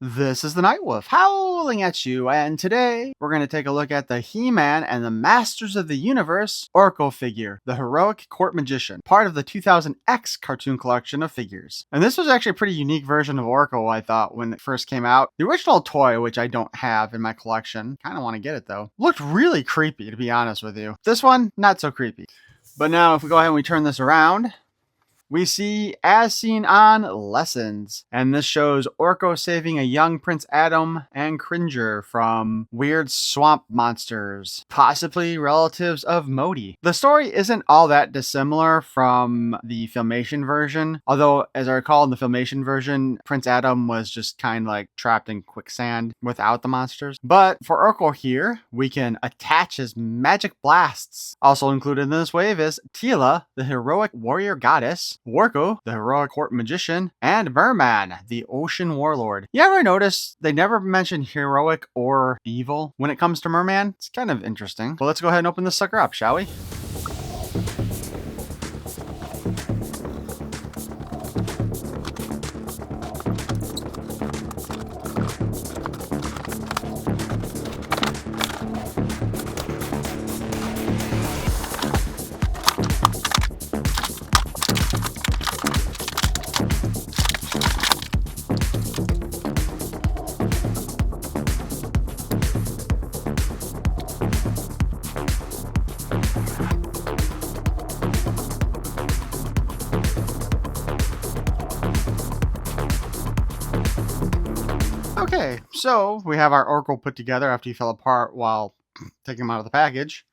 This is the Night Wolf howling at you, and today we're going to take a look at the He-Man and the Masters of the Universe Orko figure, the Heroic Court Magician, part of the 2000X cartoon collection of figures. And this was actually a pretty unique version of Orko, I thought, when it first came out. The original toy, which I don't have in my collection, kind of want to get it though, looked really creepy, to be honest with you. This one, not so creepy. But now if we go ahead and we turn this around, we see As Seen on Lessons, and this shows Orko saving a young Prince Adam and Cringer from weird swamp monsters, possibly relatives of MOTU. The story isn't all that dissimilar from the Filmation version, although as I recall in the Filmation version, Prince Adam was just kind of like trapped in quicksand without the monsters. But for Orko here, we can attach his magic blasts. Also included in this wave is Teela, the heroic warrior goddess, Orko, the heroic court magician, and Merman, the ocean warlord. You ever notice they never mention heroic or evil when it comes to Merman? It's kind of interesting. Well, let's go ahead and open this sucker up, shall we? Okay, so we have our Orko put together after he fell apart while taking him out of the package.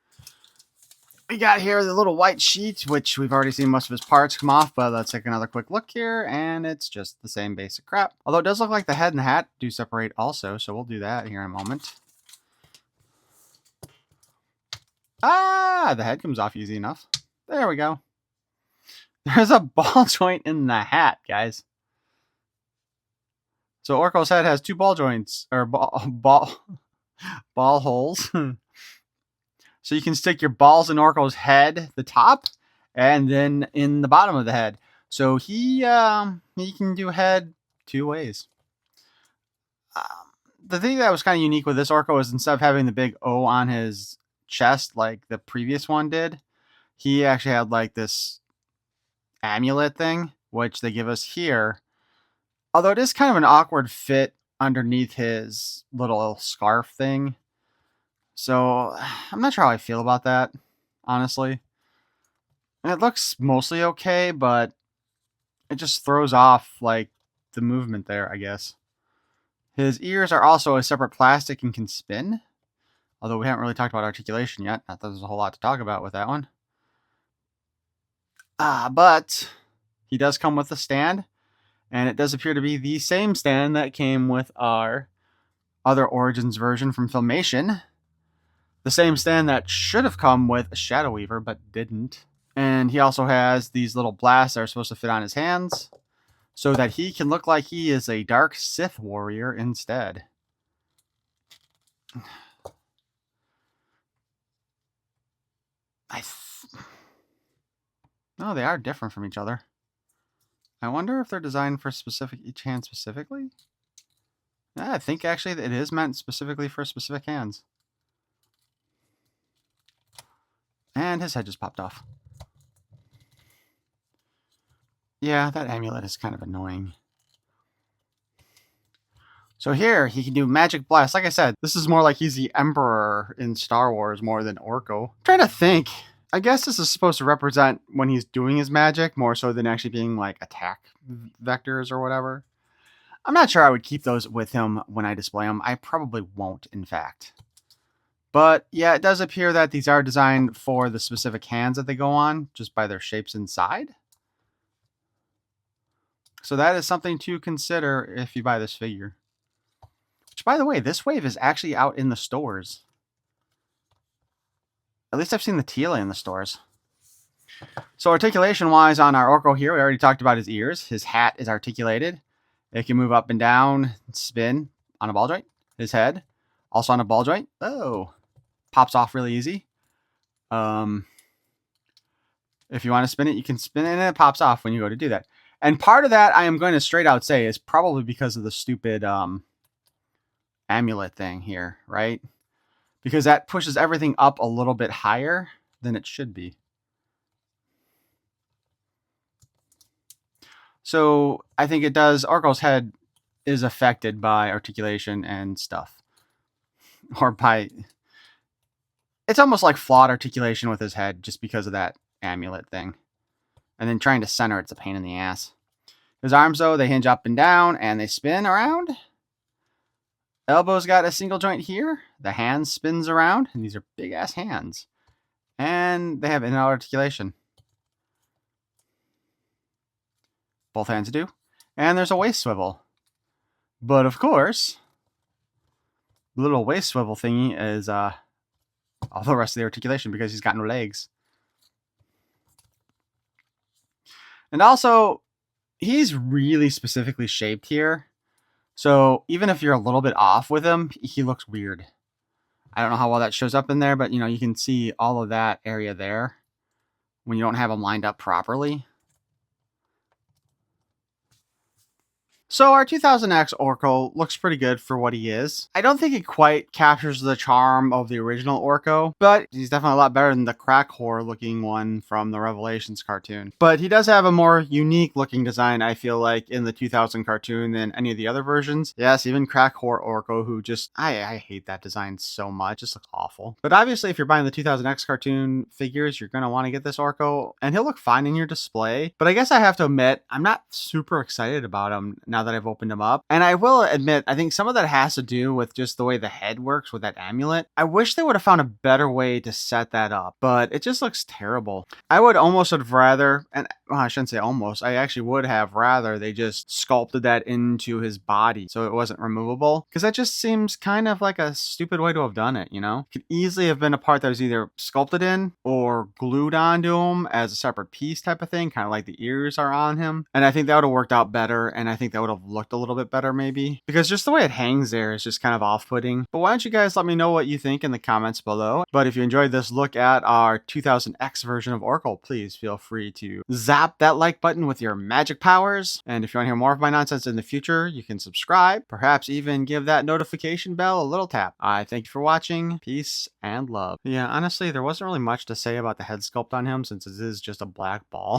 We got here the little white sheet, which we've already seen most of his parts come off, but let's take another quick look here, and it's just the same basic crap. Although it does look like the head and the hat do separate also, so we'll do that here in a moment. Ah, the head comes off easy enough. There we go. There's a ball joint in the hat, guys. So Orko's head has two ball joints, or ball holes. So you can stick your balls in Orko's head, the top, and then in the bottom of the head. So he can do head two ways. The thing that was kind of unique with this Orko is instead of having the big O on his chest like the previous one did, he actually had like this amulet thing, which they give us here. Although it is kind of an awkward fit underneath his little scarf thing. So I'm not sure how I feel about that, honestly. It looks mostly okay, but it just throws off like the movement there, I guess. His ears are also a separate plastic and can spin. Although we haven't really talked about articulation yet. Not that there's a whole lot to talk about with that one. But he does come with a stand. And it does appear to be the same stand that came with our other Origins version from Filmation. The same stand that should have come with Shadow Weaver, but didn't. And he also has these little blasts that are supposed to fit on his hands, so that he can look like he is a dark Sith warrior instead. No, they are different from each other. I wonder if they're designed for each hand specifically? Yeah, I think actually it is meant specifically for specific hands. And his head just popped off. Yeah, that amulet is kind of annoying. So here, he can do magic blast. Like I said, this is more like he's the Emperor in Star Wars more than Orko. I'm trying to think. I guess this is supposed to represent when he's doing his magic more so than actually being like attack vectors or whatever. I'm not sure I would keep those with him when I display them. I probably won't, in fact. But yeah, it does appear that these are designed for the specific hands that they go on, just by their shapes inside. So that is something to consider if you buy this figure. Which, by the way, this wave is actually out in the stores. At least I've seen the Teela in the stores. So articulation-wise on our Orko here, we already talked about his ears. His hat is articulated. It can move up and down, spin on a ball joint. His head, also on a ball joint. Oh, pops off really easy. If you want to spin it, you can spin it and it pops off when you go to do that. And part of that, I am going to straight out say, is probably because of the stupid amulet thing here, right? Because that pushes everything up a little bit higher than it should be. So I think it does. Orko's head is affected by articulation and stuff. Or by... It's almost like flawed articulation with his head just because of that amulet thing. And then trying to center it's a pain in the ass. His arms, though, they hinge up and down and they spin around. Elbow's got a single joint here. The hand spins around, and these are big-ass hands. And they have in and out articulation. Both hands do. And there's a waist swivel. But, of course, the little waist swivel thingy is all the rest of the articulation because he's got no legs. And also, he's really specifically shaped here. So even if you're a little bit off with him, he looks weird. I don't know how well that shows up in there, but you can see all of that area there when you don't have him lined up properly. So our 2000X Orko looks pretty good for what he is. I don't think it quite captures the charm of the original Orko, but he's definitely a lot better than the crack whore looking one from the Revelations cartoon. But he does have a more unique looking design, I feel like, in the 2000 cartoon than any of the other versions. Yes, even crack whore Orko, who just, I hate that design so much. It just looks awful. But obviously, if you're buying the 2000X cartoon figures, you're going to want to get this Orko, and he'll look fine in your display. But I guess I have to admit, I'm not super excited about him now that I've opened them up. And I will admit, I think some of that has to do with just the way the head works with that amulet. I wish they would have found a better way to set that up, but it just looks terrible. I would almost have rather, and well, I shouldn't say almost, I actually would have rather they just sculpted that into his body so it wasn't removable, because that just seems kind of like a stupid way to have done it, Could easily have been a part that was either sculpted in or glued onto him as a separate piece type of thing, kind of like the ears are on him. And I think that would have worked out better, and I think that would have looked a little bit better maybe, because just the way it hangs there is just kind of off-putting. But why don't you guys let me know what you think in the comments below. But if you enjoyed this look at our 2000X version of Orko, please feel free to zap that like button with your magic powers. And if you want to hear more of my nonsense in the future, you can subscribe, perhaps even give that notification bell a little tap. I thank you for watching. Peace and love. Yeah, honestly, there wasn't really much to say about the head sculpt on him since it is just a black ball.